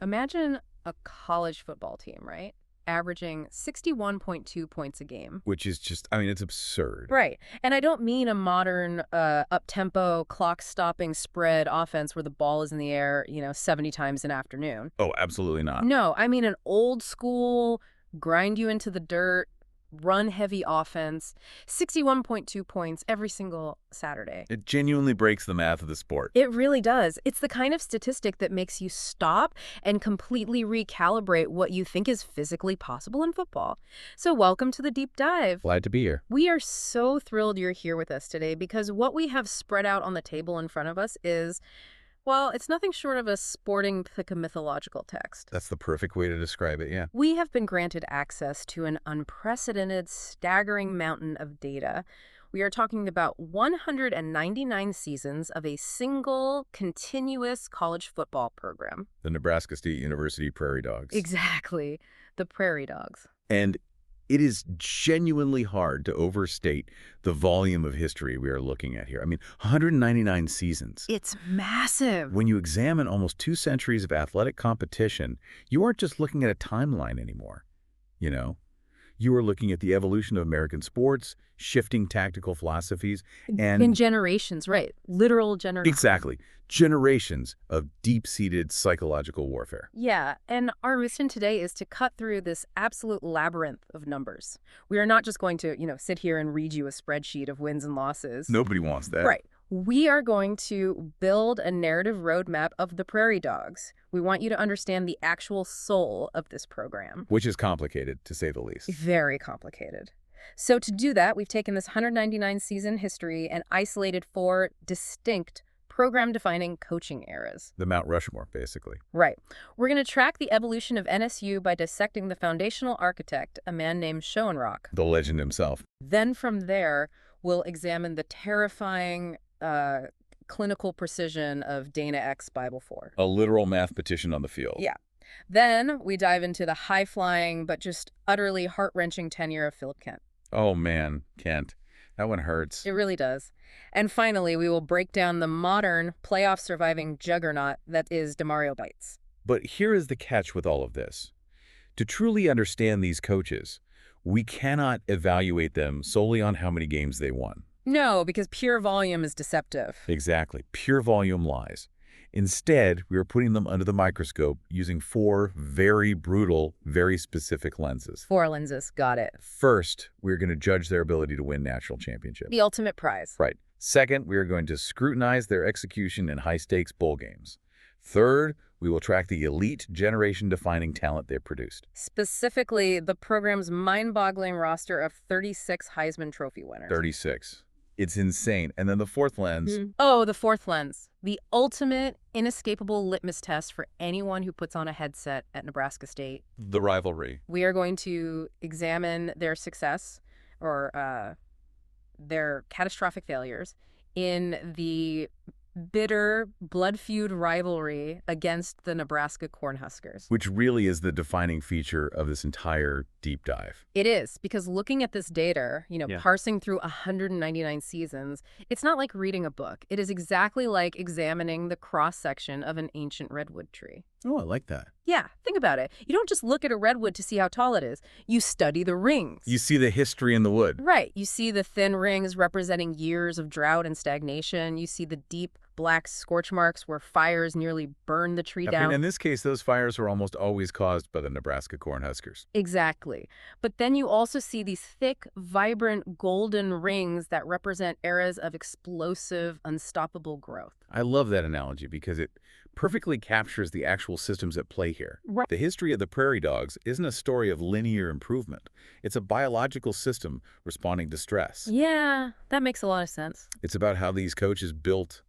Imagine a college football team, right? Averaging 61.2 points a game. Which is just, I mean, it's absurd. Right. And I don't mean a modern up-tempo, clock-stopping spread offense where the ball is in the air, 70 times an afternoon. Oh, absolutely not. No, I mean an old school, grind you into the dirt, run-heavy offense, 61.2 points every single Saturday. It genuinely breaks the math of the sport. It really does. It's the kind of statistic that makes you stop and completely recalibrate what you think is physically possible in football. So welcome to the Deep Dive. Glad to be here. We are so thrilled you're here with us today because what we have spread out on the table in front of us is, well, it's nothing short of a sporting mythological text. That's the perfect way to describe it, yeah. We have been granted access to an unprecedented, staggering mountain of data. We are talking about 199 seasons of a single, continuous college football program. The Nebraska State University Prairie Dogs. Exactly. The Prairie Dogs. And it is genuinely hard to overstate the volume of history we are looking at here. I mean, 199 seasons. It's massive. When you examine almost 2 centuries of athletic competition, you aren't just looking at a timeline anymore. You are looking at the evolution of American sports, shifting tactical philosophies, and... In generations, right. Literal generations. Exactly. Generations of deep-seated psychological warfare. Yeah, and our mission today is to cut through this absolute labyrinth of numbers. We are not just going to, sit here and read you a spreadsheet of wins and losses. Nobody wants that. Right. We are going to build a narrative roadmap of the Prairie Dogs. We want you to understand the actual soul of this program. Which is complicated, to say the least. Very complicated. So to do that, we've taken this 199-season history and isolated 4 distinct program-defining coaching eras. The Mount Rushmore, basically. Right. We're going to track the evolution of NSU by dissecting the foundational architect, a man named Schoenrock. The legend himself. Then from there, we'll examine the terrifying clinical precision of Dana X Bible 4. A literal mathematician on the field. Yeah. Then we dive into the high-flying but just utterly heart-wrenching tenure of Philip Kent. Oh, man, Kent. That one hurts. It really does. And finally, we will break down the modern, playoff-surviving juggernaut that is DeMario Bites. But here is the catch with all of this. To truly understand these coaches, we cannot evaluate them solely on how many games they won. No, because pure volume is deceptive. Exactly. Pure volume lies. Instead, we are putting them under the microscope using 4 very brutal, very specific lenses. 4 lenses. Got it. First, we're going to judge their ability to win national championships. The ultimate prize. Right. Second, we are going to scrutinize their execution in high-stakes bowl games. Third, we will track the elite generation-defining talent they've produced. Specifically, the program's mind-boggling roster of 36 Heisman Trophy winners. 36. It's insane. And then the 4th lens. Oh, the 4th lens. The ultimate, inescapable litmus test for anyone who puts on a headset at Nebraska State. The rivalry. We are going to examine their success or their catastrophic failures in the bitter, blood-feud rivalry against the Nebraska Cornhuskers. Which really is the defining feature of this entire deep dive. It is, because looking at this data, parsing through 199 seasons, it's not like reading a book. It is exactly like examining the cross-section of an ancient redwood tree. Oh, I like that. Yeah, think about it. You don't just look at a redwood to see how tall it is. You study the rings. You see the history in the wood. Right. You see the thin rings representing years of drought and stagnation. You see the deep black scorch marks where fires nearly burn the tree down. In this case, those fires were almost always caused by the Nebraska Cornhuskers. Exactly. But then you also see these thick, vibrant, golden rings that represent eras of explosive, unstoppable growth. I love that analogy because it perfectly captures the actual systems at play here. Right. The history of the Prairie Dogs isn't a story of linear improvement. It's a biological system responding to stress. Yeah, that makes a lot of sense. It's about how these coaches built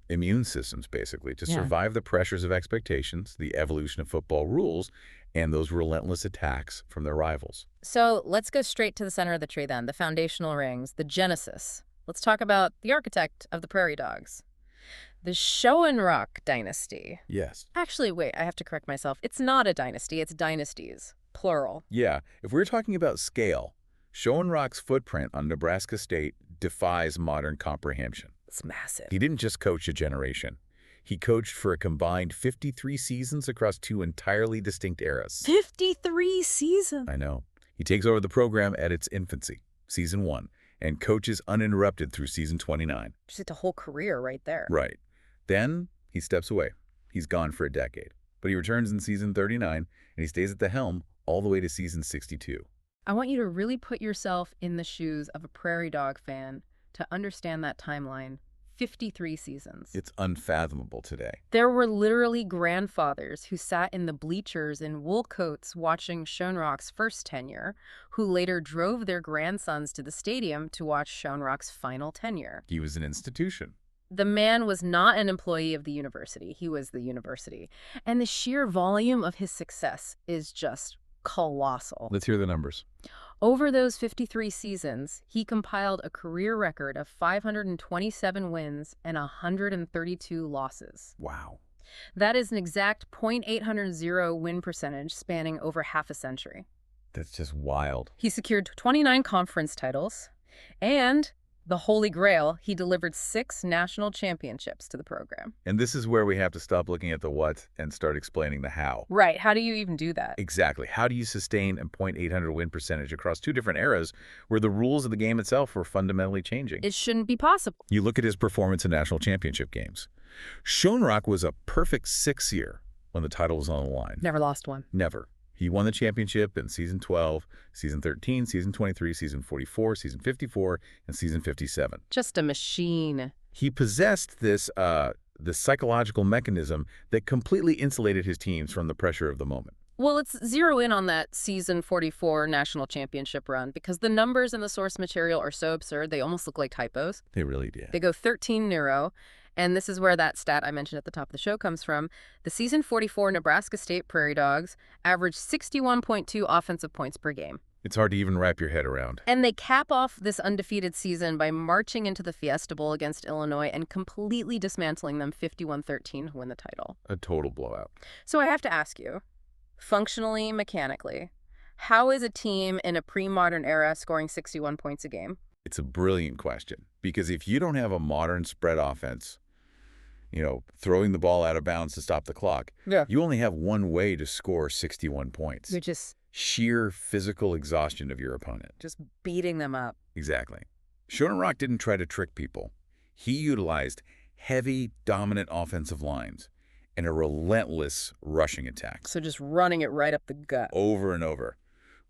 immune systems, basically, to survive the pressures of expectations, the evolution of football rules, and those relentless attacks from their rivals. So let's go straight to the center of the tree then, the foundational rings, the genesis. Let's talk about the architect of the Prairie Dogs. The Schoenrock dynasty. Yes. Actually, wait, I have to correct myself. It's not a dynasty, it's dynasties, plural. Yeah, if we're talking about scale, Schoenrock's footprint on Nebraska State defies modern comprehension. It's massive. He didn't just coach a generation. He coached for a combined 53 seasons across 2 entirely distinct eras. 53 seasons? I know. He takes over the program at its infancy, Season 1, and coaches uninterrupted through Season 29. Just a whole career right there. Right. Then he steps away. He's gone for a decade. But he returns in Season 39, and he stays at the helm all the way to Season 62. I want you to really put yourself in the shoes of a Prairie Dog fan to understand that timeline. 53 seasons. It's unfathomable today. There were literally grandfathers who sat in the bleachers in wool coats watching Schoenrock's first tenure, who later drove their grandsons to the stadium to watch Schoenrock's final tenure. He was an institution. The man was not an employee of the university. He was the university. And the sheer volume of his success is just colossal. Let's hear the numbers. Over those 53 seasons, he compiled a career record of 527 wins and 132 losses. Wow. That is an exact .800 win percentage spanning over half a century. That's just wild. He secured 29 conference titles, and the Holy Grail, he delivered 6 national championships to the program. And this is where we have to stop looking at the what and start explaining the how. Right. How do you even do that? Exactly. How do you sustain a .800 win percentage across 2 different eras where the rules of the game itself were fundamentally changing? It shouldn't be possible. You look at his performance in national championship games. Schoenrock was a perfect 6 year when the title was on the line. Never lost one. Never. He won the championship in Season 12, Season 13, Season 23, Season 44, Season 54, and Season 57. Just a machine. He possessed this psychological mechanism that completely insulated his teams from the pressure of the moment. Well, let's zero in on that Season 44 national championship run, because the numbers in the source material are so absurd, they almost look like typos. They really did. They go 13-0. And this is where that stat I mentioned at the top of the show comes from. The Season 44 Nebraska State Prairie Dogs averaged 61.2 offensive points per game. It's hard to even wrap your head around. And they cap off this undefeated season by marching into the Fiesta Bowl against Illinois and completely dismantling them 51-13 to win the title. A total blowout. So I have to ask you, functionally, mechanically, how is a team in a pre-modern era scoring 61 points a game? It's a brilliant question, because if you don't have a modern spread offense, throwing the ball out of bounds to stop the clock, you only have one way to score 61 points. You're just sheer physical exhaustion of your opponent. Just beating them up. Exactly. Schoenrock didn't try to trick people. He utilized heavy, dominant offensive lines and a relentless rushing attack. So just running it right up the gut. Over and over.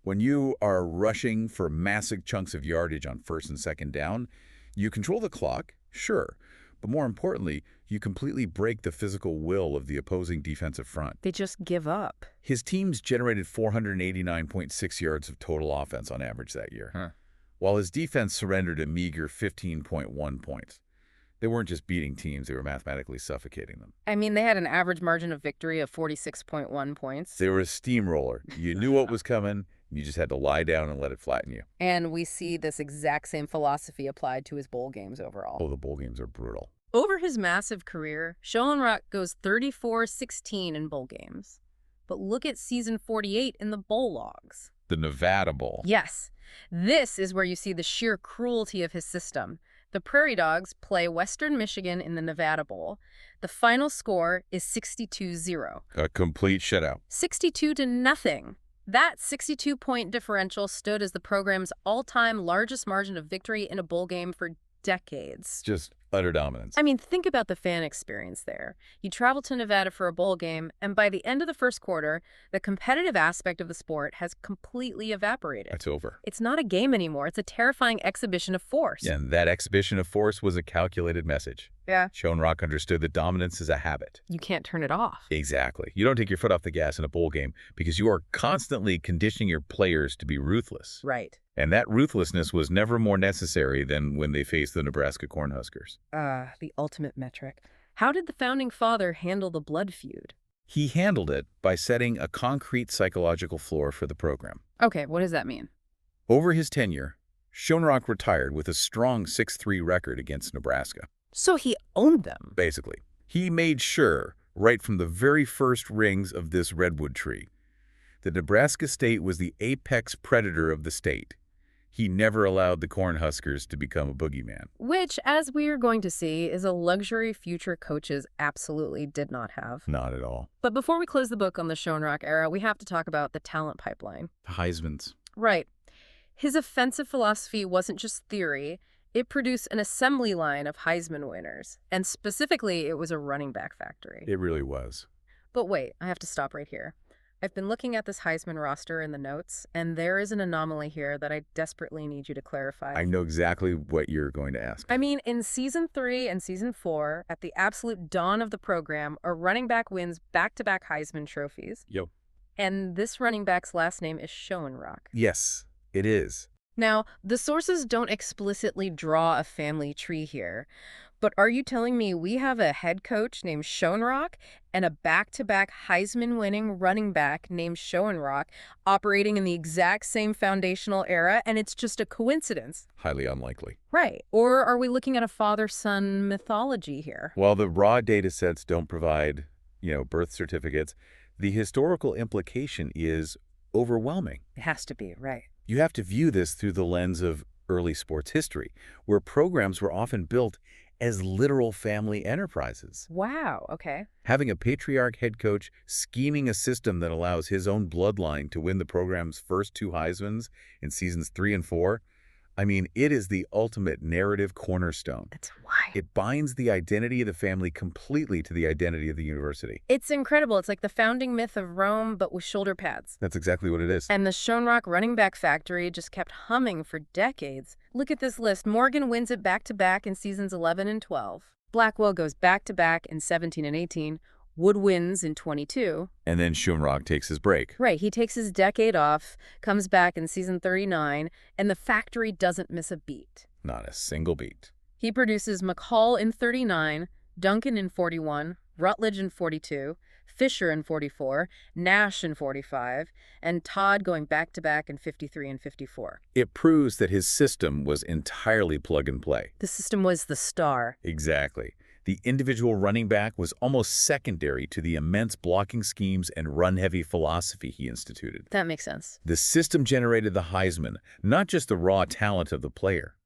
When you are rushing for massive chunks of yardage on first and second down, you control the clock, sure, but more importantly, you completely break the physical will of the opposing defensive front. They just give up. His teams generated 489.6 yards of total offense on average that year, while his defense surrendered a meager 15.1 points. They weren't just beating teams, they were mathematically suffocating them. I mean, they had an average margin of victory of 46.1 points. They were a steamroller. You knew what was coming. You just had to lie down and let it flatten you. And we see this exact same philosophy applied to his bowl games overall. Oh, the bowl games are brutal. Over his massive career, Schoenrock goes 34-16 in bowl games. But look at Season 48 in the bowl logs. The Nevada Bowl. Yes. This is where you see the sheer cruelty of his system. The Prairie Dogs play Western Michigan in the Nevada Bowl. The final score is 62-0. A complete shutout. 62-0. That 62-point differential stood as the program's all-time largest margin of victory in a bowl game for decades. Just utter dominance. I mean, think about the fan experience there. You travel to Nevada for a bowl game, and by the end of the first quarter, the competitive aspect of the sport has completely evaporated. It's over. It's not a game anymore. It's a terrifying exhibition of force. Yeah, and that exhibition of force was a calculated message. Yeah. Schoenrock understood that dominance is a habit. You can't turn it off. Exactly. You don't take your foot off the gas in a bowl game because you are constantly conditioning your players to be ruthless. Right. And that ruthlessness was never more necessary than when they faced the Nebraska Cornhuskers. The ultimate metric. How did the founding father handle the blood feud? He handled it by setting a concrete psychological floor for the program. Okay, what does that mean? Over his tenure, Schoenrock retired with a strong 6-3 record against Nebraska. So he owned them. Basically. He made sure, right from the very first rings of this redwood tree, that Nebraska State was the apex predator of the state. He never allowed the Cornhuskers to become a boogeyman. Which, as we are going to see, is a luxury future coaches absolutely did not have. Not at all. But before we close the book on the Schoenrock era, we have to talk about the talent pipeline. Heisman's. Right. His offensive philosophy wasn't just theory. It produced an assembly line of Heisman winners. And specifically, it was a running back factory. It really was. But wait, I have to stop right here. I've been looking at this Heisman roster in the notes, and there is an anomaly here that I desperately need you to clarify. I know exactly what you're going to ask. I mean, in Season 3 and Season 4, at the absolute dawn of the program, a running back wins back-to-back Heisman trophies. Yo. And this running back's last name is Schoenrock. Yes, it is. Now, the sources don't explicitly draw a family tree here, but are you telling me we have a head coach named Schoenrock and a back-to-back Heisman-winning running back named Schoenrock operating in the exact same foundational era, and it's just a coincidence? Highly unlikely. Right. Or are we looking at a father-son mythology here? While the raw data sets don't provide, birth certificates, the historical implication is overwhelming. It has to be, right. You have to view this through the lens of early sports history, where programs were often built as literal family enterprises. Wow, okay. Having a patriarch head coach scheming a system that allows his own bloodline to win the program's first 2 Heismans in seasons 3 and 4, it is the ultimate narrative cornerstone. That's why. It binds the identity of the family completely to the identity of the university. It's incredible. It's like the founding myth of Rome, but with shoulder pads. That's exactly what it is. And the Schoenrock running back factory just kept humming for decades. Look at this list. Morgan wins it back-to-back in seasons 11 and 12. Blackwell goes back-to-back in 17 and 18. Wood wins in 22. And then Schoenrock takes his break. Right. He takes his decade off, comes back in season 39, and the factory doesn't miss a beat. Not a single beat. He produces McCall in 39, Duncan in 41, Rutledge in 42, Fisher in 44, Nash in 45, and Todd going back-to-back in 53 and 54. It proves that his system was entirely plug and play. The system was the star. Exactly. The individual running back was almost secondary to the immense blocking schemes and run-heavy philosophy he instituted. That makes sense. The system generated the Heisman, not just the raw talent of the player.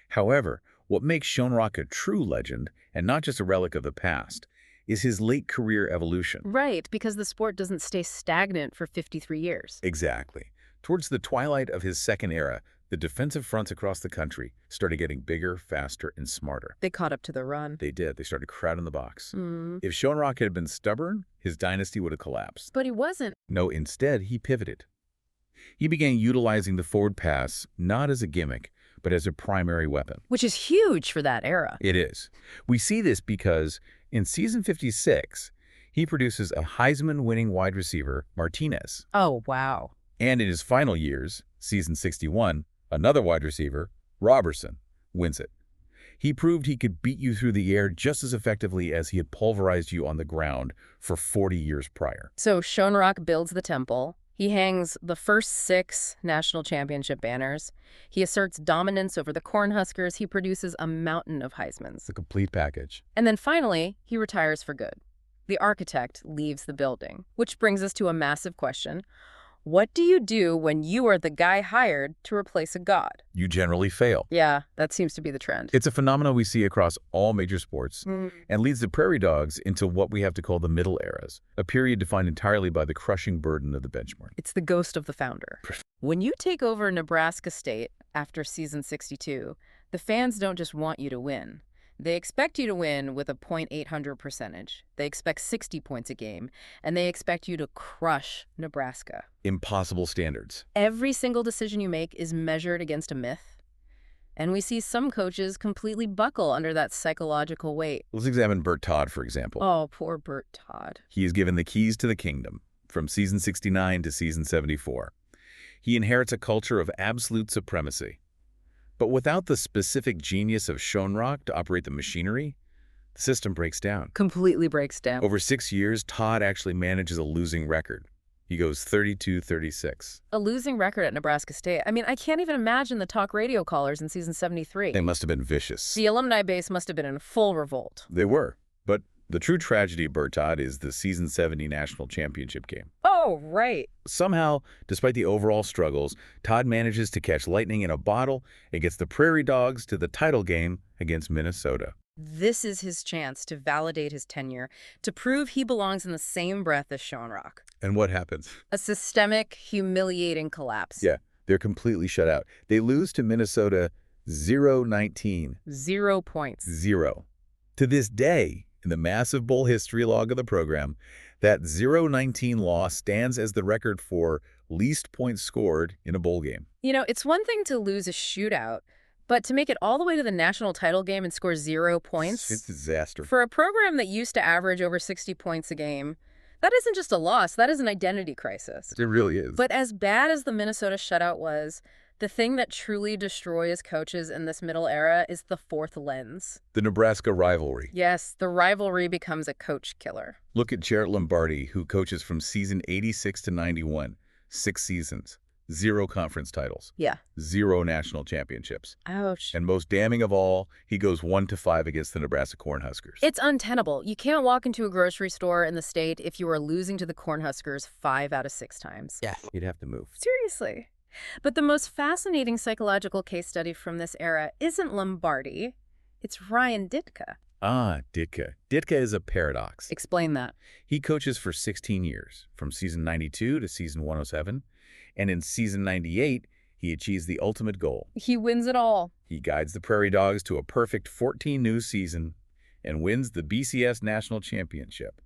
However, what makes Schoenrock a true legend, and not just a relic of the past, is his late career evolution. Right, because the sport doesn't stay stagnant for 53 years. Exactly. Towards the twilight of his second era, the defensive fronts across the country started getting bigger, faster, and smarter. They caught up to the run. They did. They started crowding the box. If Schoenrock had been stubborn, his dynasty would have collapsed. But he wasn't. No, instead, he pivoted. He began utilizing the forward pass not as a gimmick, but as a primary weapon. Which is huge for that era. It is. We see this because in season 56, he produces a Heisman-winning wide receiver, Martinez. Oh, wow. And in his final years, season 61, another wide receiver, Robertson, wins it. He proved he could beat you through the air just as effectively as he had pulverized you on the ground for 40 years prior. So Schoenrock builds the temple. He hangs the first 6 national championship banners. He asserts dominance over the Cornhuskers. He produces a mountain of Heismans. The complete package. And then finally, he retires for good. The architect leaves the building, which brings us to a massive question. What do you do when you are the guy hired to replace a god? You generally fail. Yeah, that seems to be the trend. It's a phenomenon we see across all major sports and leads the Prairie Dogs into what we have to call the middle eras, a period defined entirely by the crushing burden of the benchmark. It's the ghost of the founder. When you take over Nebraska State after season 62, the fans don't just want you to win. They expect you to win with a .800 percentage. They expect 60 points a game, and they expect you to crush Nebraska. Impossible standards. Every single decision you make is measured against a myth. And we see some coaches completely buckle under that psychological weight. Let's examine Bert Todd, for example. Oh, poor Bert Todd. He is given the keys to the kingdom from season 69 to season 74. He inherits a culture of absolute supremacy. But without the specific genius of Schoenrock to operate the machinery, the system breaks down. Completely breaks down. Over 6 years, Todd actually manages a losing record. He goes 32-36. A losing record at Nebraska State. I can't even imagine the talk radio callers in season 73. They must have been vicious. The alumni base must have been in full revolt. They were. But the true tragedy of Bert Todd is the season 70 national championship game. Oh, Oh, right. Somehow, despite the overall struggles, Todd manages to catch lightning in a bottle and gets the Prairie Dogs to the title game against Minnesota. This is his chance to validate his tenure, to prove he belongs in the same breath as Schoenrock. And what happens? A systemic, humiliating collapse. Yeah, they're completely shut out. They lose to Minnesota 0-19. 0 points. 0. To this day, in the massive bowl history log of the program, that 0-19 loss stands as the record for least points scored in a bowl game. You know, it's one thing to lose a shootout, but to make it all the way to the national title game and score 0 points? It's a disaster. For a program that used to average over 60 points a game, that isn't just a loss, that is an identity crisis. It really is. But as bad as the Minnesota shutout was, the thing that truly destroys coaches in this middle era is the fourth lens. The Nebraska rivalry. Yes, the rivalry becomes a coach killer. Look at Jarrett Lombardi, who coaches from season 86 to 91. 6 seasons. 0 conference titles. Yeah. 0 national championships. Ouch. And most damning of all, he goes 1-5 against the Nebraska Cornhuskers. It's untenable. You can't walk into a grocery store in the state if you are losing to the Cornhuskers 5 out of 6 times. Yeah. You'd have to move. Seriously. But the most fascinating psychological case study from this era isn't Lombardi. It's Ryan Ditka. Ah, Ditka. Ditka is a paradox. Explain that. He coaches for 16 years, from season 92 to season 107. And in season 98, he achieves the ultimate goal. He wins it all. He guides the Prairie Dogs to a perfect 14-new season and wins the BCS National Championship,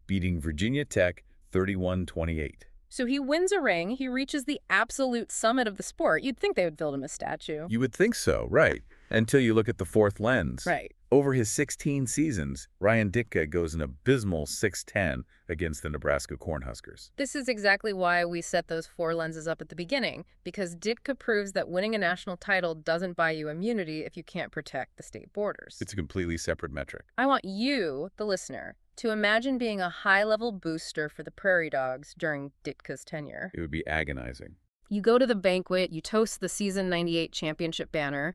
beating Virginia Tech 31-28. So he wins a ring. He reaches the absolute summit of the sport. You'd think they would build him a statue. You would think so, right? Until you look at the fourth lens. Right. Over his 16 seasons, Ryan Ditka goes an abysmal 6-10 against the Nebraska Cornhuskers. This is exactly why we set those 4 lenses up at the beginning, because Ditka proves that winning a national title doesn't buy you immunity if you can't protect the state borders. It's a completely separate metric. I want you, the listener, to imagine being a high-level booster for the Prairie Dogs during Ditka's tenure. It would be agonizing. You go to the banquet, you toast the season 98 championship banner,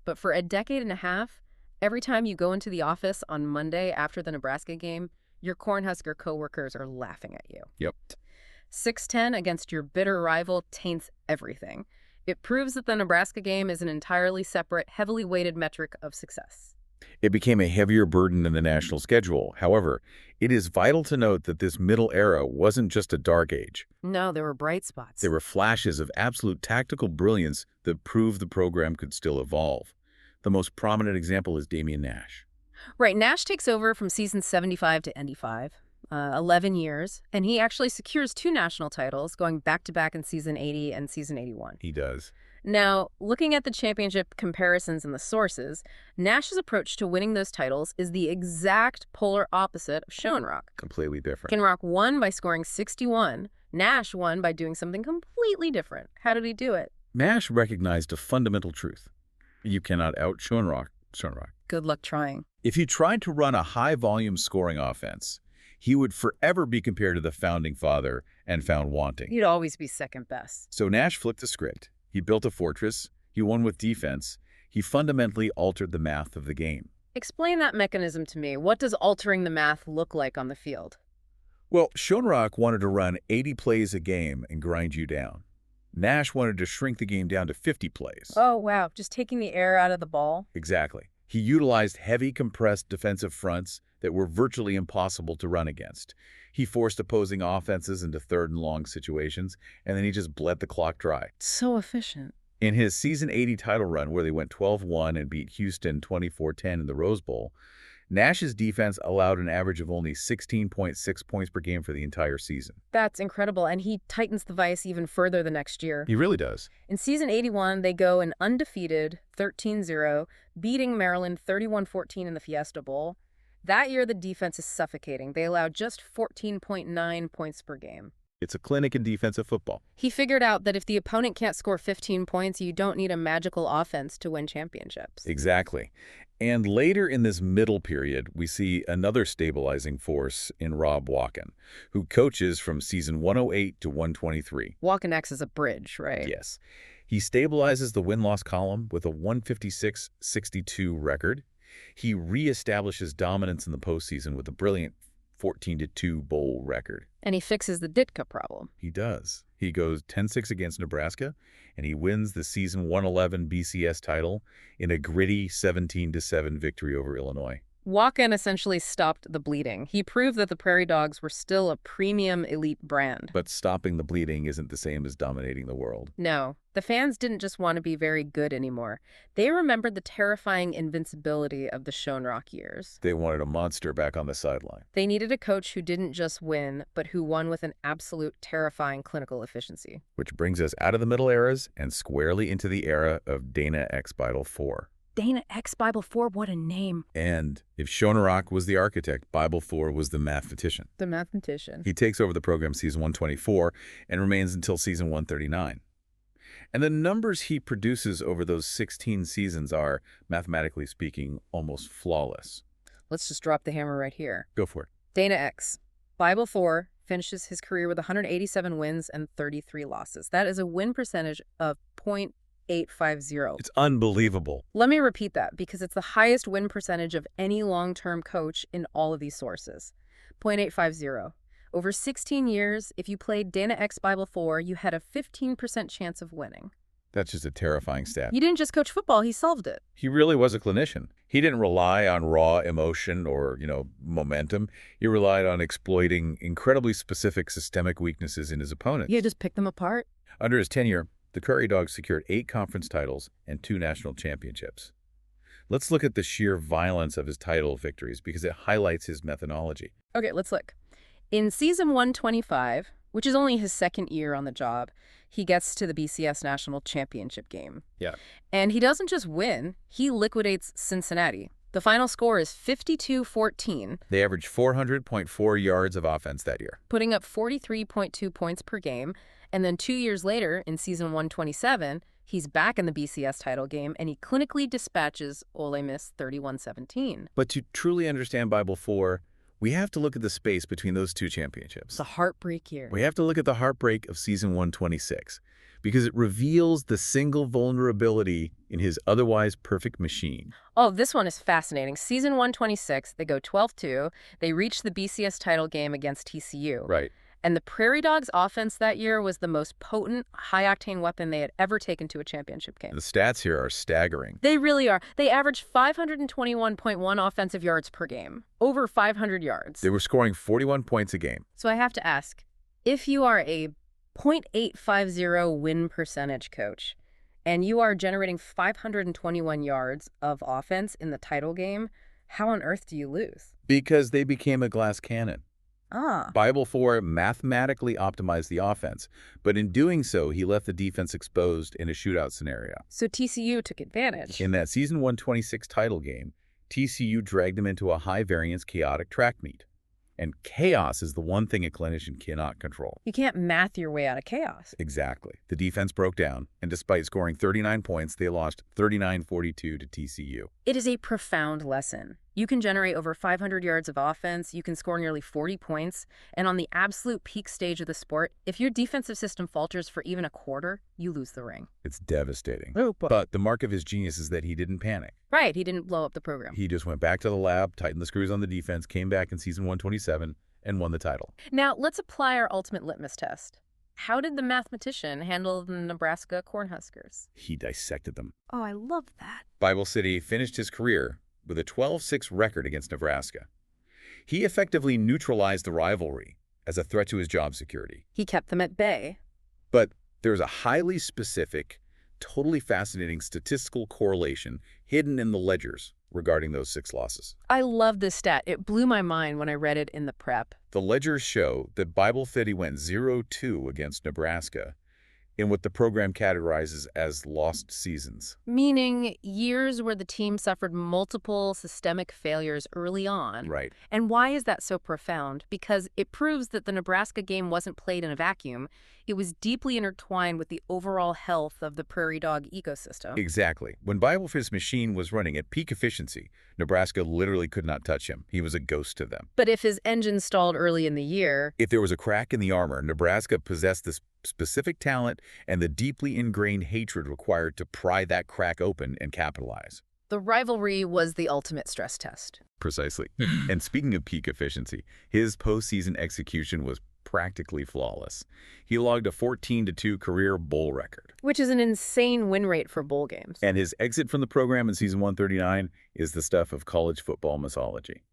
but for a decade and a half, every time you go into the office on Monday after the Nebraska game, your Cornhusker coworkers are laughing at you. Yep. 6-10 against your bitter rival taints everything. It proves that the Nebraska game is an entirely separate, heavily weighted metric of success. It became a heavier burden than the national schedule. However, it is vital to note that this middle era wasn't just a dark age. No, there were bright spots. There were flashes of absolute tactical brilliance that proved the program could still evolve. The most prominent example is Damian Nash. Right, Nash takes over from season 75 to 85, 11 years, and he actually secures 2 national titles, going back-to-back in season 80 and season 81. He does. Now, looking at the championship comparisons in the sources, Nash's approach to winning those titles is the exact polar opposite of Schoenrock. Completely different. Schoenrock won by scoring 61. Nash won by doing something completely different. How did he do it? Nash recognized a fundamental truth. You cannot out Schoenrock. Good luck trying. If he tried to run a high-volume scoring offense, he would forever be compared to the founding father and found wanting. He'd always be second best. So Nash flipped the script. He built a fortress. He won with defense. He fundamentally altered the math of the game. Explain that mechanism to me. What does altering the math look like on the field? Well, Schoenrock wanted to run 80 plays a game and grind you down. Nash wanted to shrink the game down to 50 plays. Oh, wow. Just taking the air out of the ball? Exactly. He utilized heavy compressed defensive fronts that were virtually impossible to run against. He forced opposing offenses into third and long situations, and then he just bled the clock dry. So efficient. In his season 80 title run, where they went 12-1 and beat Houston 24-10 in the Rose Bowl, Nash's defense allowed an average of only 16.6 points per game for the entire season. That's incredible, and he tightens the vice even further the next year. He really does. In season 81, they go an undefeated 13-0, beating Maryland 31-14 in the Fiesta Bowl. That year, the defense is suffocating. They allow just 14.9 points per game. It's a clinic in defensive football. He figured out that if the opponent can't score 15 points, you don't need a magical offense to win championships. Exactly. And later in this middle period, we see another stabilizing force in Rob Walken, who coaches from season 108 to 123. Walken acts as a bridge, right? Yes. He stabilizes the win-loss column with a 156-62 record. He reestablishes dominance in the postseason with a brilliant 14-2 bowl record. And he fixes the Ditka problem. He does. He goes 10-6 against Nebraska, and he wins the season 111 BCS title in a gritty 17-7 victory over Illinois. Walk-in essentially stopped the bleeding. He proved that the Prairie Dogs were still a premium elite brand. But stopping the bleeding isn't the same as dominating the world. No, the fans didn't just want to be very good anymore. They remembered the terrifying invincibility of the Schoenrock years. They wanted a monster back on the sideline. They needed a coach who didn't just win, but who won with an absolute terrifying clinical efficiency. Which brings us out of the middle eras and squarely into the era of Dana X Bible IV. Dana X Bible IV, what a name. And if Schoenrock was the architect, Bible IV was the mathematician. The mathematician. He takes over the program season 124 and remains until season 139. And the numbers he produces over those 16 seasons are, mathematically speaking, almost flawless. Let's just drop the hammer right here. Go for it. Dana X. Bible IV finishes his career with 187 wins and 33 losses. That is a win percentage of .850. It's unbelievable. Let me repeat that because it's the highest win percentage of any long-term coach in all of these sources. .850. Over 16 years, if you played Dana X Bible IV, you had a 15% chance of winning. That's just a terrifying stat. He didn't just coach football, he solved it. He really was a clinician. He didn't rely on raw emotion or, momentum. He relied on exploiting incredibly specific systemic weaknesses in his opponents. Yeah, just pick them apart. Under his tenure, the Prairie Dogs secured 8 conference titles and 2 national championships. Let's look at the sheer violence of his title victories because it highlights his methodology. Okay, let's look. In season 125, which is only his second year on the job, he gets to the BCS national championship game. Yeah. And he doesn't just win, he liquidates Cincinnati. The final score is 52-14. They averaged 400.4 yards of offense that year, putting up 43.2 points per game. And then 2 years later, in season 127, he's back in the BCS title game, and he clinically dispatches Ole Miss 31-17. But to truly understand Bible IV, we have to look at the space between those 2 championships. It's a heartbreak year. We have to look at the heartbreak of season 126 because it reveals the single vulnerability in his otherwise perfect machine. Oh, this one is fascinating. Season 126, they go 12-2. They reach the BCS title game against TCU. Right. And the Prairie Dogs' offense that year was the most potent, high-octane weapon they had ever taken to a championship game. The stats here are staggering. They really are. They averaged 521.1 offensive yards per game, over 500 yards. They were scoring 41 points a game. So I have to ask, if you are a .850 win percentage coach, and you are generating 521 yards of offense in the title game, how on earth do you lose? Because they became a glass cannon. Ah. Bible IV mathematically optimized the offense, but in doing so, he left the defense exposed in a shootout scenario. So TCU took advantage. In that season 126 title game, TCU dragged them into a high-variance chaotic track meet. And chaos is the one thing a clinician cannot control. You can't math your way out of chaos. Exactly. The defense broke down, and despite scoring 39 points, they lost 39-42 to TCU. It is a profound lesson. You can generate over 500 yards of offense, you can score nearly 40 points, and on the absolute peak stage of the sport, if your defensive system falters for even a quarter, you lose the ring. It's devastating. Oh, but the mark of his genius is that he didn't panic. Right, he didn't blow up the program. He just went back to the lab, tightened the screws on the defense, came back in season 127, and won the title. Now, let's apply our ultimate litmus test. How did the mathematician handle the Nebraska Cornhuskers? He dissected them. Oh, I love that. Bible City finished his career with a 12-6 record against Nebraska. He effectively neutralized the rivalry as a threat to his job security. He kept them at bay. But there's a highly specific, totally fascinating statistical correlation hidden in the ledgers regarding those 6 losses. I love this stat. It blew my mind when I read it in the prep. The ledgers show that Bible City went 0-2 against Nebraska in what the program categorizes as lost seasons. Meaning years where the team suffered multiple systemic failures early on. Right. And why is that so profound? Because it proves that the Nebraska game wasn't played in a vacuum. It was deeply intertwined with the overall health of the Prairie Dog ecosystem. Exactly. When Bible's machine was running at peak efficiency, Nebraska literally could not touch him. He was a ghost to them. But if his engine stalled early in the year... If there was a crack in the armor, Nebraska possessed this specific talent and the deeply ingrained hatred required to pry that crack open and capitalize. The rivalry was the ultimate stress test. Precisely. And speaking of peak efficiency, his postseason execution was practically flawless. He logged a 14-2 career bowl record. Which is an insane win rate for bowl games. And his exit from the program in season 139 is the stuff of college football mythology.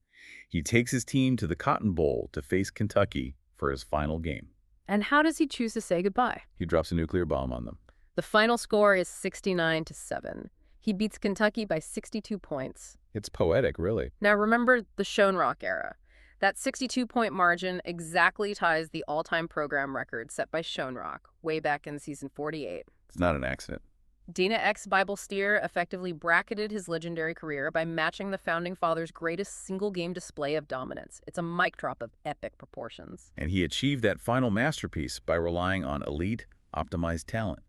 He takes his team to the Cotton Bowl to face Kentucky for his final game. And how does he choose to say goodbye? He drops a nuclear bomb on them. The final score is 69-7. He beats Kentucky by 62 points. It's poetic, really. Now remember the Schoenrock era. That 62-point margin exactly ties the all-time program record set by Schoenrock way back in season 48. It's not an accident. Dana X. Bible Steer effectively bracketed his legendary career by matching the Founding Fathers' greatest single-game display of dominance. It's a mic drop of epic proportions. And he achieved that final masterpiece by relying on elite, optimized talent.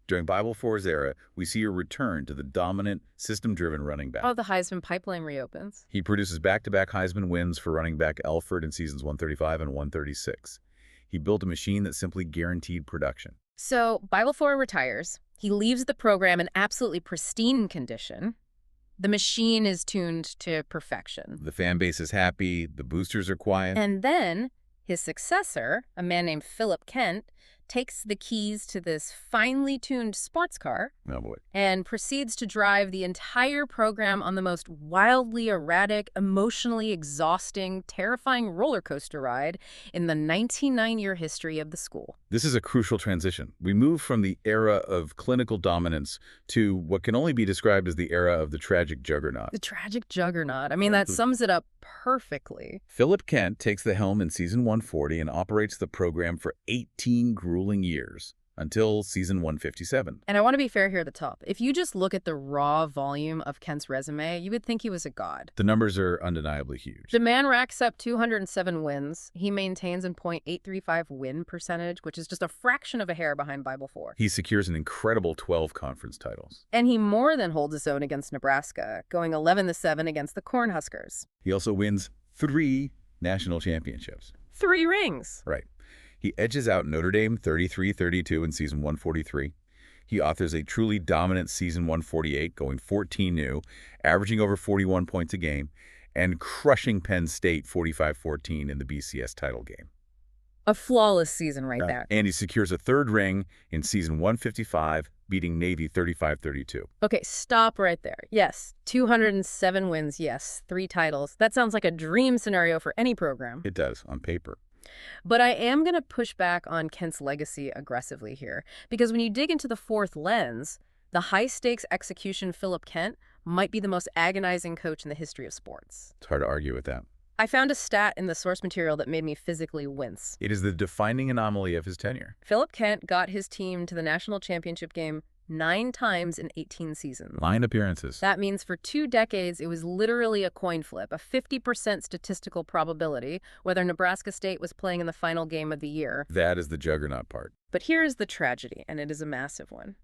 During Bible IV's era, we see a return to the dominant, system-driven running back. Oh, the Heisman pipeline reopens. He produces back-to-back Heisman wins for running back Elford in seasons 135 and 136. He built a machine that simply guaranteed production. So, Bible IV retires. He leaves the program in absolutely pristine condition. The machine is tuned to perfection. The fan base is happy, the boosters are quiet. And then his successor, a man named Philip Kent, takes the keys to this finely tuned sports car Oh boy. and proceeds to drive the entire program on the most wildly erratic, emotionally exhausting, terrifying roller coaster ride in the 99-year history of the school. This is a crucial transition. We move from the era of clinical dominance to what can only be described as the era of the tragic juggernaut. The tragic juggernaut. I mean, that sums it up perfectly. Philip Kent takes the helm in season 140 and operates the program for 18 grueling years, until season 157. And I want to be fair here at the top. If you just look at the raw volume of Kent's resume, you would think he was a god. The numbers are undeniably huge. The man racks up 207 wins. He maintains a .835 win percentage, which is just a fraction of a hair behind Bible IV. He secures an incredible 12 conference titles. And he more than holds his own against Nebraska, going 11-7 against the Cornhuskers. He also wins 3 national championships. 3 rings. Right. He edges out Notre Dame 33-32 in season 143. He authors a truly dominant season 148, going 14-0, averaging over 41 points a game, and crushing Penn State 45-14 in the BCS title game. A flawless season right there. And he secures a 3rd ring in season 155, beating Navy 35-32. Okay, stop right there. Yes, 207 wins, yes, 3 titles. That sounds like a dream scenario for any program. It does, on paper. But I am going to push back on Kent's legacy aggressively here, because when you dig into the 4th lens, the high-stakes execution Philip Kent might be the most agonizing coach in the history of sports. It's hard to argue with that. I found a stat in the source material that made me physically wince. It is the defining anomaly of his tenure. Philip Kent got his team to the national championship game 9 times in 18 seasons. 9 appearances. That means for 2 decades, it was literally a coin flip, a 50% statistical probability whether Nebraska State was playing in the final game of the year. That is the juggernaut part. But here is the tragedy, and it is a massive one.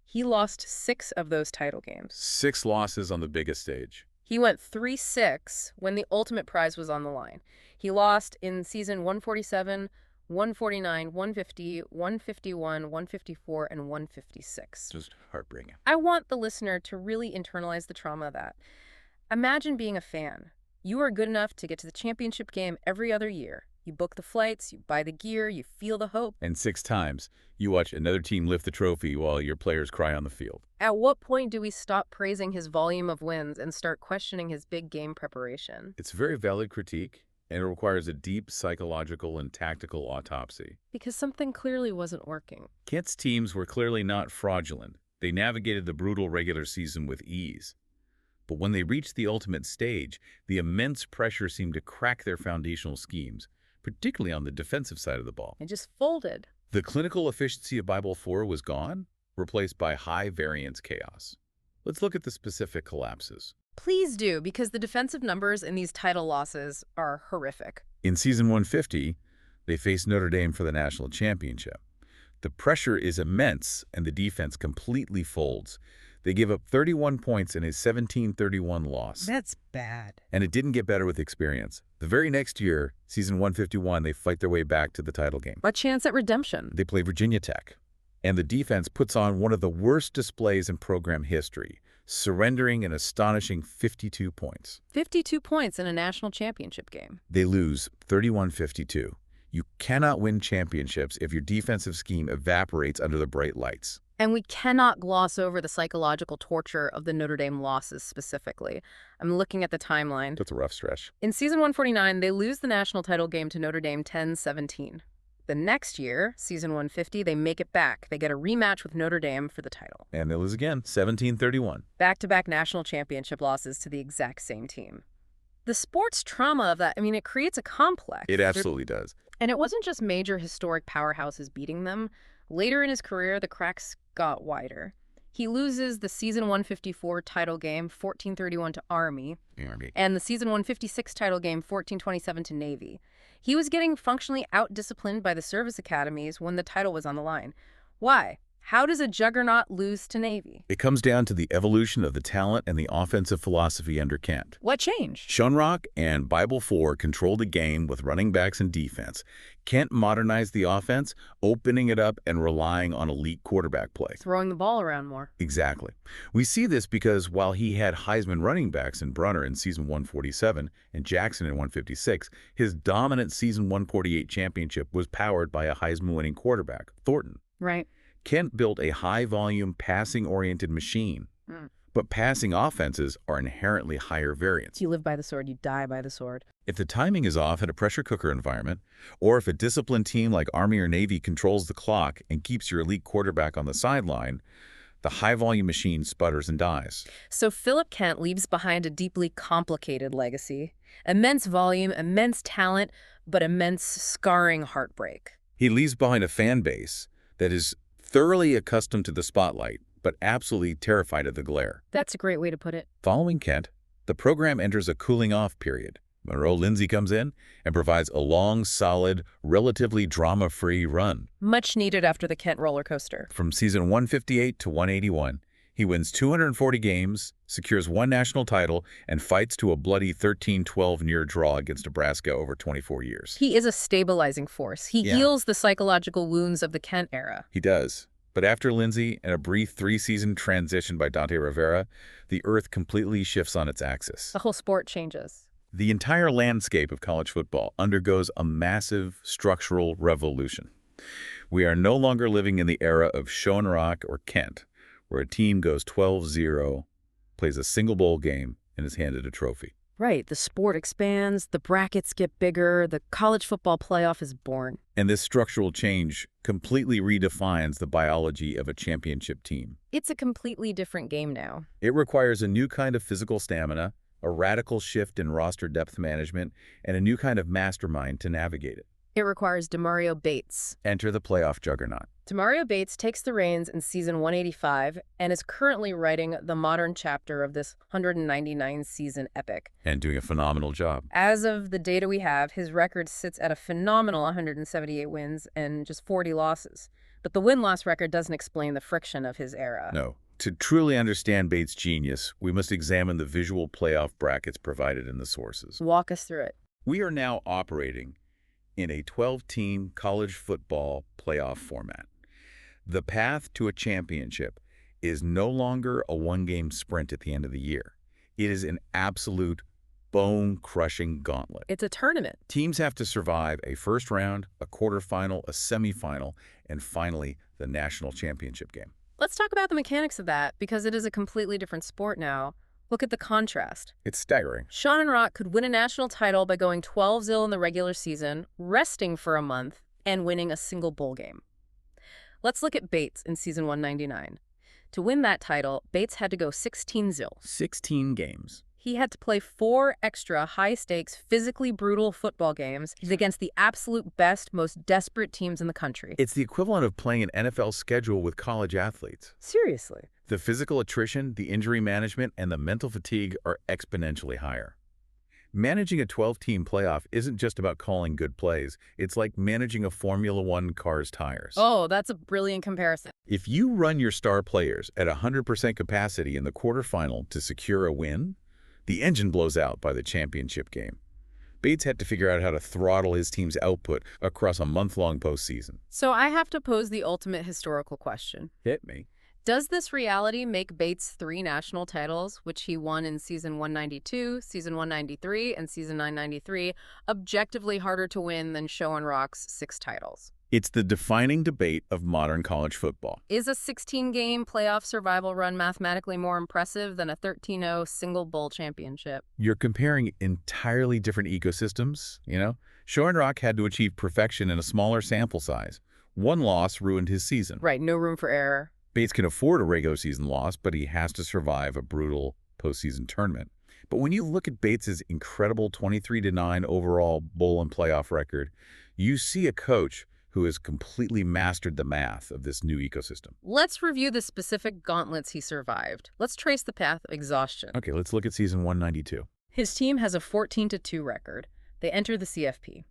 He lost 6 of those title games. 6 losses on the biggest stage. He went 3-6 when the ultimate prize was on the line. He lost in season 147, 149, 150, 151, 154, and 156. Just heartbreaking. I want the listener to really internalize the trauma of that. Imagine being a fan. You are good enough to get to the championship game every other year. You book the flights, you buy the gear, you feel the hope. And 6 times, you watch another team lift the trophy while your players cry on the field. At what point do we stop praising his volume of wins and start questioning his big game preparation? It's a very valid critique, and it requires a deep psychological and tactical autopsy. Because something clearly wasn't working. Kent's teams were clearly not fraudulent. They navigated the brutal regular season with ease. But when they reached the ultimate stage, the immense pressure seemed to crack their foundational schemes, particularly on the defensive side of the ball. It just folded. The clinical efficiency of Bible IV was gone, replaced by high-variance chaos. Let's look at the specific collapses. Please do, because the defensive numbers in these title losses are horrific. In season 150, they faced Notre Dame for the national championship. The pressure is immense, and the defense completely folds. They give up 31 points in a 17-31 loss. That's bad. And it didn't get better with experience. The very next year, season 151, they fight their way back to the title game. A chance at redemption. They play Virginia Tech. And the defense puts on one of the worst displays in program history, surrendering an astonishing 52 points. 52 points in a national championship game. They lose 31-52. You cannot win championships if your defensive scheme evaporates under the bright lights. And we cannot gloss over the psychological torture of the Notre Dame losses specifically. I'm looking at the timeline. That's a rough stretch. In season 149, they lose the national title game to Notre Dame 10-17. The next year, season 150, they make it back. They get a rematch with Notre Dame for the title. And they lose again, 17-31. Back-to-back national championship losses to the exact same team. The sports trauma of that, it creates a complex. It absolutely does. And it wasn't just major historic powerhouses beating them. Later in his career, the cracks got wider. He loses the season 154 title game 14-31 to Army, and the season 156 title game 14-27 to Navy. He was getting functionally out-disciplined by the service academies when the title was on the line. Why? How does a juggernaut lose to Navy? It comes down to the evolution of the talent and the offensive philosophy under Kent. What changed? Schoenrock and Bible 4 controlled the game with running backs and defense. Kent modernized the offense, opening it up and relying on elite quarterback play. Throwing the ball around more. Exactly. We see this because while he had Heisman running backs in Brunner in season 147 and Jackson in 156, his dominant season 148 championship was powered by a Heisman-winning quarterback, Thornton. Right. Kent built a high-volume, passing-oriented machine. But passing offenses are inherently higher variance. You live by the sword, you die by the sword. If the timing is off at a pressure cooker environment, or if a disciplined team like Army or Navy controls the clock and keeps your elite quarterback on the sideline, the high-volume machine sputters and dies. So Philip Kent leaves behind a deeply complicated legacy. Immense volume, immense talent, but immense scarring heartbreak. He leaves behind a fan base that is thoroughly accustomed to the spotlight, but absolutely terrified of the glare. That's a great way to put it. Following Kent, the program enters a cooling-off period. Monroe Lindsay comes in and provides a long, solid, relatively drama-free run. Much needed after the Kent roller coaster. From season 158 to 181, he wins 240 games, secures one national title, and fights to a bloody 13-12 near draw against Nebraska over 24 years. He is a stabilizing force. He heals the psychological wounds of the Kent era. He does. But after Lindsay and a brief 3-season transition by Dante Rivera, the earth completely shifts on its axis. The whole sport changes. The entire landscape of college football undergoes a massive structural revolution. We are no longer living in the era of Schoenrock or Kent, where a team goes 12-0, plays a single bowl game, and is handed a trophy. Right. The sport expands, the brackets get bigger, the college football playoff is born. And this structural change completely redefines the biology of a championship team. It's a completely different game now. It requires a new kind of physical stamina, a radical shift in roster depth management, and a new kind of mastermind to navigate it. It requires Demario Bates. Enter the playoff juggernaut. Demario Bates takes the reins in season 185 and is currently writing the modern chapter of this 199-season epic. And doing a phenomenal job. As of the data we have, his record sits at a phenomenal 178 wins and just 40 losses. But the win-loss record doesn't explain the friction of his era. No. To truly understand Bates' genius, we must examine the visual playoff brackets provided in the sources. Walk us through it. We are now operating in a 12-team college football playoff format. The path to a championship is no longer a one-game sprint at the end of the year. It is an absolute bone-crushing gauntlet. It's a tournament. Teams have to survive a first round, a quarterfinal, a semifinal, and finally, the national championship game. Let's talk about the mechanics of that, because it is a completely different sport now. Look at the contrast. It's staggering. Schoenrock could win a national title by going 12-0 in the regular season, resting for a month, and winning a single bowl game. Let's look at Bates in season 199. To win that title, Bates had to go 16-0. 16 games. He had to play 4 extra high-stakes, physically brutal football games against the absolute best, most desperate teams in the country. It's the equivalent of playing an NFL schedule with college athletes. Seriously. The physical attrition, the injury management, and the mental fatigue are exponentially higher. Managing a 12-team playoff isn't just about calling good plays. It's like managing a Formula One car's tires. Oh, that's a brilliant comparison. If you run your star players at 100% capacity in the quarterfinal to secure a win, the engine blows out by the championship game. Bates had to figure out how to throttle his team's output across a month-long postseason. So I have to pose the ultimate historical question. Hit me. Does this reality make Bates' 3 national titles, which he won in season 192, season 193, and season 993, objectively harder to win than Schoenrock's 6 titles? It's the defining debate of modern college football. Is a 16-game playoff survival run mathematically more impressive than a 13-0 single bowl championship? You're comparing entirely different ecosystems, you know? Schoenrock had to achieve perfection in a smaller sample size. One loss ruined his season. Right, no room for error. Bates can afford a regular season loss, but he has to survive a brutal postseason tournament. But when you look at Bates's incredible 23-9 overall bowl and playoff record, you see a coach who has completely mastered the math of this new ecosystem. Let's review the specific gauntlets he survived. Let's trace the path of exhaustion. Okay, let's look at season 192. His team has a 14-2 record. They enter the CFP.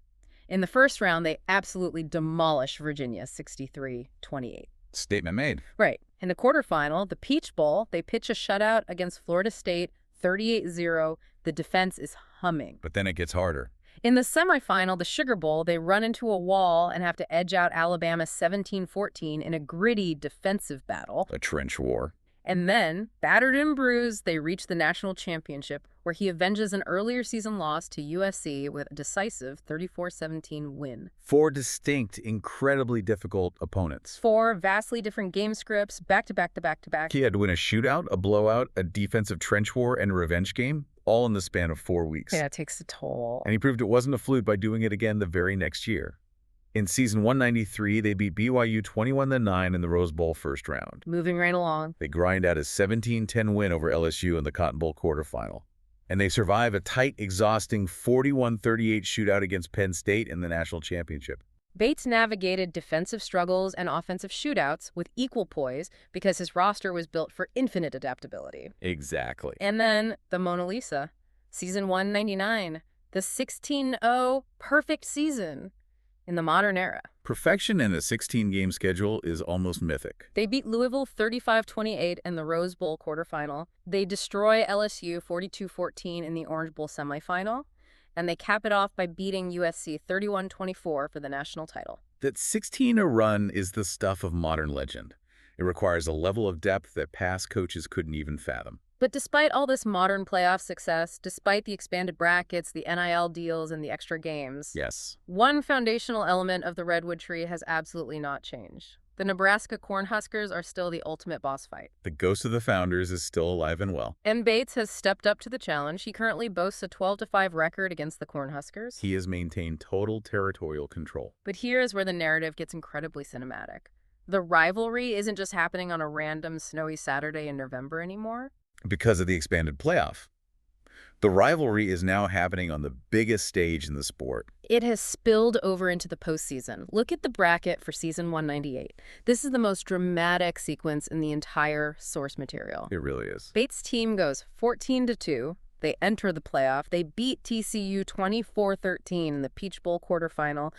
In the first round, they absolutely demolish Virginia 63-28. Statement made. Right. In the quarterfinal, the Peach Bowl, they pitch a shutout against Florida State 38-0. The defense is humming. But then it gets harder. In the semifinal, the Sugar Bowl, they run into a wall and have to edge out Alabama 17-14 in a gritty defensive battle. A trench war. And then, battered and bruised, they reach the national championship, where he avenges an earlier season loss to USC with a decisive 34-17 win. 4 distinct, incredibly difficult opponents. 4 vastly different game scripts, back-to-back-to-back-to-back. He had to win a shootout, a blowout, a defensive trench war, and a revenge game, all in the span of 4 weeks. Yeah, it takes a toll. And he proved it wasn't a fluke by doing it again the very next year. In season 193, they beat BYU 21-9 in the Rose Bowl first round. Moving right along. They grind out a 17-10 win over LSU in the Cotton Bowl quarterfinal. And they survive a tight, exhausting 41-38 shootout against Penn State in the national championship. Bates navigated defensive struggles and offensive shootouts with equal poise because his roster was built for infinite adaptability. Exactly. And then the Mona Lisa, season 199, the 16-0 perfect season in the modern era. Perfection in a 16-game schedule is almost mythic. They beat Louisville 35-28 in the Rose Bowl quarterfinal. They destroy LSU 42-14 in the Orange Bowl semifinal. And they cap it off by beating USC 31-24 for the national title. That 16-0 run is the stuff of modern legend. It requires a level of depth that past coaches couldn't even fathom. But despite all this modern playoff success, despite the expanded brackets, the NIL deals, and the extra games, Yes. one foundational element of the Redwood Tree has absolutely not changed. The Nebraska Cornhuskers are still the ultimate boss fight. The ghost of the founders is still alive and well. And Bates has stepped up to the challenge. He currently boasts a 12-5 record against the Cornhuskers. He has maintained total territorial control. But here is where the narrative gets incredibly cinematic. The rivalry isn't just happening on a random snowy Saturday in November anymore. Because of the expanded playoff. The rivalry is now happening on the biggest stage in the sport. It has spilled over into the postseason. Look at the bracket for season 198. This is the most dramatic sequence in the entire source material. It really is. Bates' team goes 14-2. They enter the playoff. They beat TCU 24-13 in the Peach Bowl quarterfinal.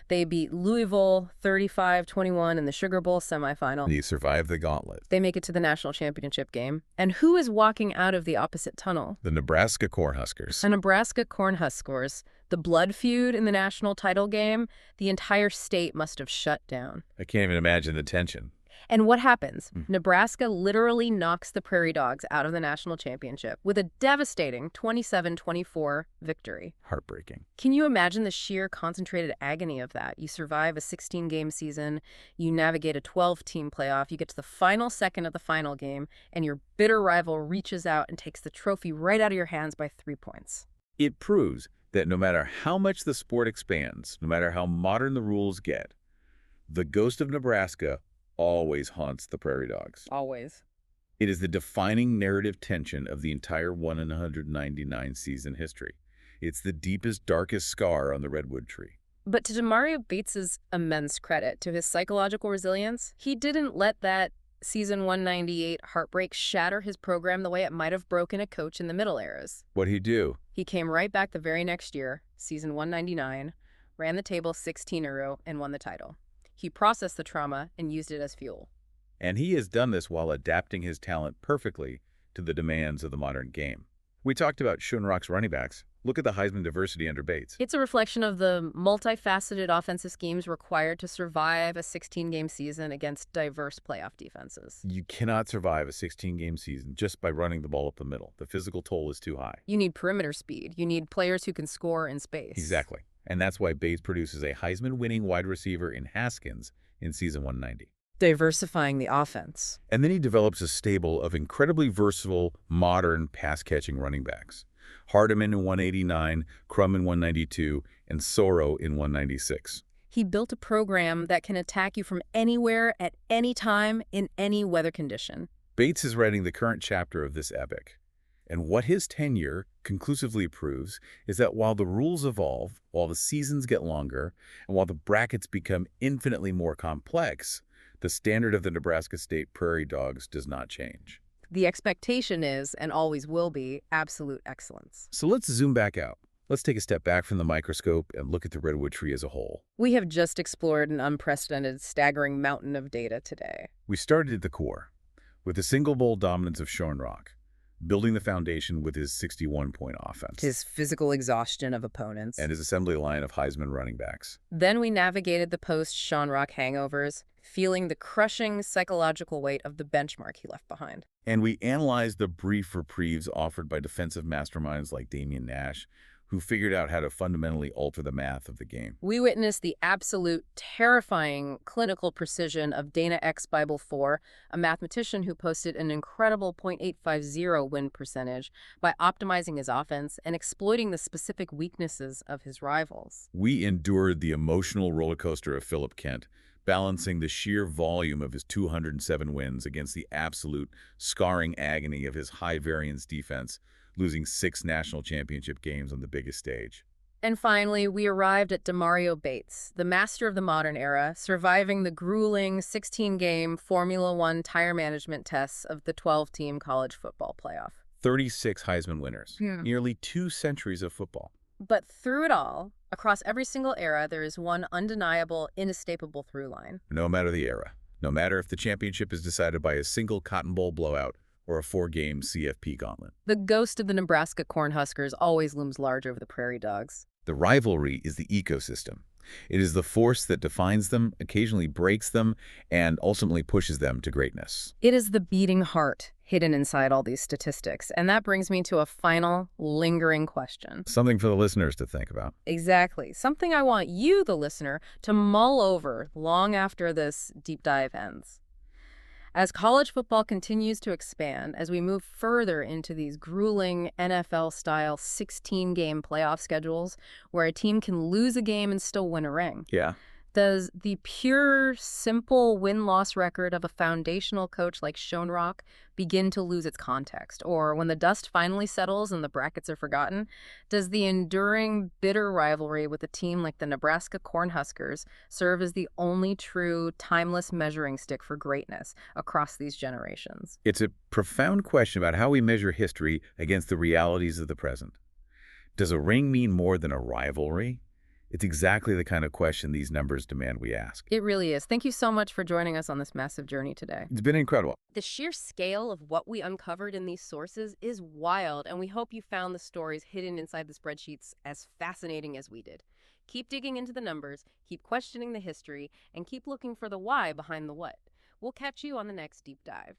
They beat Louisville 35-21 in the Sugar Bowl semifinal. He survived the gauntlet. They make it to the national championship game. And who is walking out of the opposite tunnel? The Nebraska Cornhuskers. The Nebraska Cornhuskers. The blood feud in the national title game, the entire state must have shut down. I can't even imagine the tension. And what happens? Nebraska literally knocks the Prairie Dogs out of the national championship with a devastating 27-24 victory. Heartbreaking. Can you imagine the sheer concentrated agony of that? You survive a 16-game season, you navigate a 12-team playoff, you get to the final second of the final game, and your bitter rival reaches out and takes the trophy right out of your hands by 3 points. It proves that no matter how much the sport expands, no matter how modern the rules get, the ghost of Nebraska always haunts the Prairie Dogs. Always. It is the defining narrative tension of the entire 199 season history. It's the deepest, darkest scar on the Redwood Tree. But to Demario Bates's immense credit to his psychological resilience, he didn't let that season 198 heartbreak shatter his program the way it might have broken a coach in the middle eras. What'd he do? He came right back the very next year, season 199, ran the table 16-0, and won the title. He processed the trauma and used it as fuel. And he has done this while adapting his talent perfectly to the demands of the modern game. We talked about Schoenrock's running backs. Look at the Heisman diversity under Bates. It's a reflection of the multifaceted offensive schemes required to survive a 16-game season against diverse playoff defenses. You cannot survive a 16-game season just by running the ball up the middle. The physical toll is too high. You need perimeter speed. You need players who can score in space. Exactly. And that's why Bates produces a Heisman-winning wide receiver in Haskins in season 190. Diversifying the offense. And then he develops a stable of incredibly versatile, modern pass-catching running backs. Hardeman in 189, Crum in 192, and Soro in 196. He built a program that can attack you from anywhere, at any time, in any weather condition. Bates is writing the current chapter of this epic. And what his tenure conclusively proves is that while the rules evolve, while the seasons get longer, and while the brackets become infinitely more complex, the standard of the Nebraska State Prairie Dogs does not change. The expectation is, and always will be, absolute excellence. So let's zoom back out. Let's take a step back from the microscope and look at the redwood tree as a whole. We have just explored an unprecedented, staggering mountain of data today. We started at the core, with the single bowl dominance of Schoenrock, building the foundation with his 61-point offense. His physical exhaustion of opponents. And his assembly line of Heisman running backs. Then we navigated the post-Schoenrock hangovers, feeling the crushing psychological weight of the benchmark he left behind. And we analyzed the brief reprieves offered by defensive masterminds like Damian Nash, who figured out how to fundamentally alter the math of the game. We witnessed the absolute terrifying clinical precision of Dana X Bible 4, a mathematician who posted an incredible .850 win percentage by optimizing his offense and exploiting the specific weaknesses of his rivals. We endured the emotional roller coaster of Philip Kent, balancing the sheer volume of his 207 wins against the absolute scarring agony of his high-variance defense, losing 6 national championship games on the biggest stage. And finally, we arrived at Demario Bates, the master of the modern era, surviving the grueling 16-game Formula One tire management tests of the 12-team college football playoff. 36 Heisman winners, nearly 2 centuries of football. But through it all, across every single era, there is one undeniable, inescapable through line. No matter the era, no matter if the championship is decided by a single Cotton Bowl blowout or a 4-game CFP gauntlet. The ghost of the Nebraska Cornhuskers always looms large over the Prairie Dogs. The rivalry is the ecosystem. It is the force that defines them, occasionally breaks them, and ultimately pushes them to greatness. It is the beating heart hidden inside all these statistics. And that brings me to a final, lingering question. Something for the listeners to think about. Exactly. Something I want you, the listener, to mull over long after this deep dive ends. As college football continues to expand, as we move further into these grueling NFL-style 16-game playoff schedules where a team can lose a game and still win a ring, does the pure, simple win-loss record of a foundational coach like Schoenrock begin to lose its context? Or when the dust finally settles and the brackets are forgotten, does the enduring, bitter rivalry with a team like the Nebraska Cornhuskers serve as the only true, timeless measuring stick for greatness across these generations? It's a profound question about how we measure history against the realities of the present. Does a ring mean more than a rivalry? It's exactly the kind of question these numbers demand we ask. It really is. Thank you so much for joining us on this massive journey today. It's been incredible. The sheer scale of what we uncovered in these sources is wild, and we hope you found the stories hidden inside the spreadsheets as fascinating as we did. Keep digging into the numbers, keep questioning the history, and keep looking for the why behind the what. We'll catch you on the next deep dive.